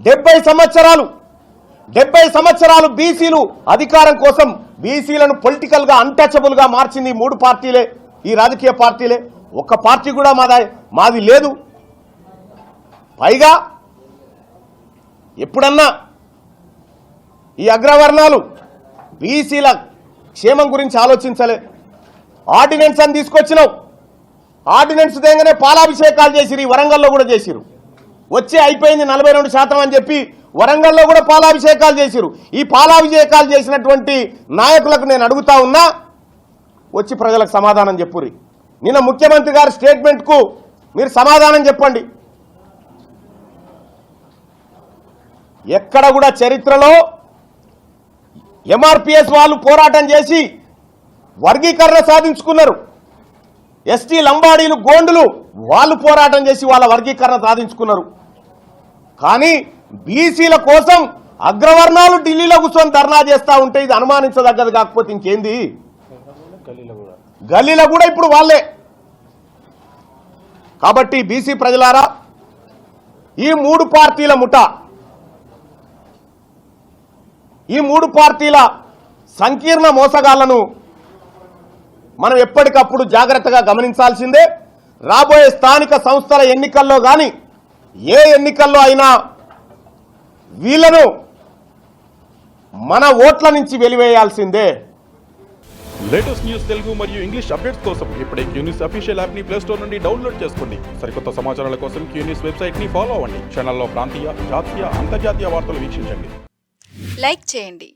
70 సంవత్సరాలు బీసీలు అధికారం కోసం బీసీలను పొలిటికల్ గా అన్టచబుల్ గా మార్చింది 3 పార్టీలే, ఈ రాజకీయ పార్టీలే. ఒక్క పార్టీ కూడా మాది లేదు. పైగా ఎప్పుడన్నా ఈ అగ్రవర్ణాలు బీసీల క్షేమం గురించి ఆలోచించలే. ఆర్డినెన్స్ అని తీసుకొచ్చినావు, ఆర్డినెన్స్ దేగానే పాలాభిషేకాలు చేసిరు. ఈ వరంగల్లో కూడా చేసిరు. వచ్చే అయిపోయింది 42% అని చెప్పి వరంగల్లో కూడా పాలాభిషేకాలు చేసిరు. ఈ పాలాభిషేకాలు చేసినటువంటి నాయకులకు నేను అడుగుతా ఉన్నా, వచ్చి ప్రజలకు సమాధానం చెప్పురి. నిన్న ముఖ్యమంత్రి గారి స్టేట్మెంట్కు మీరు సమాధానం చెప్పండి. ఎక్కడ కూడా చరిత్రలో ఎంఆర్పిఎస్ వాళ్ళు పోరాటం చేసి వర్గీకరణ సాధించుకున్నారు. ఎస్టీ లంబాడీలు గోండులు వాళ్ళు పోరాటం చేసి వాళ్ళ వర్గీకరణ సాధించుకున్నారు. కానీ బీసీల కోసం అగ్రవర్ణాలు ఢిల్లీలో కూర్చొని ధర్నా చేస్తూ ఉంటే ఇది అనుమానించదగ్గది కాకపోతే ఇంకేంది. గల్లీలో కూడా ఇప్పుడు వాళ్ళే. కాబట్టి బీసీ ప్రజలారా, ఈ 3 పార్టీల ముఠా, ఈ 3 పార్టీల సంకీర్ణ మోసగాళ్లను మనం ఎప్పటికప్పుడు జాగ్రత్తగా గమనించాల్సిందే. రాబోయే స్థానిక సంస్థల ఎన్నికల్లో కానీ ఏ ఎన్నికల్లో అయినా వీళ్ళను మన ఓట్ల నుంచి వెలివేయాల్సిందే. లేటెస్ట్ న్యూస్ తెలుగు మరియు ఇంగ్లీష్ అప్డేట్స్ కోసం ఇప్పుడే క్యూన్యూస్ అఫీషియల్ యాప్ ని ప్లే స్టోర్ నుండి డౌన్లోడ్ చేసుకోండి. సరికొత్త సమాచారాల కోసం క్యూన్యూస్ వెబ్సైట్ ని ఫాలో అవ్వండి. ఛానల్లో ప్రాంతీయ, జాతీయ, అంతర్జాతీయ వార్తలు వీక్షించండి. లైక్ చేయండి.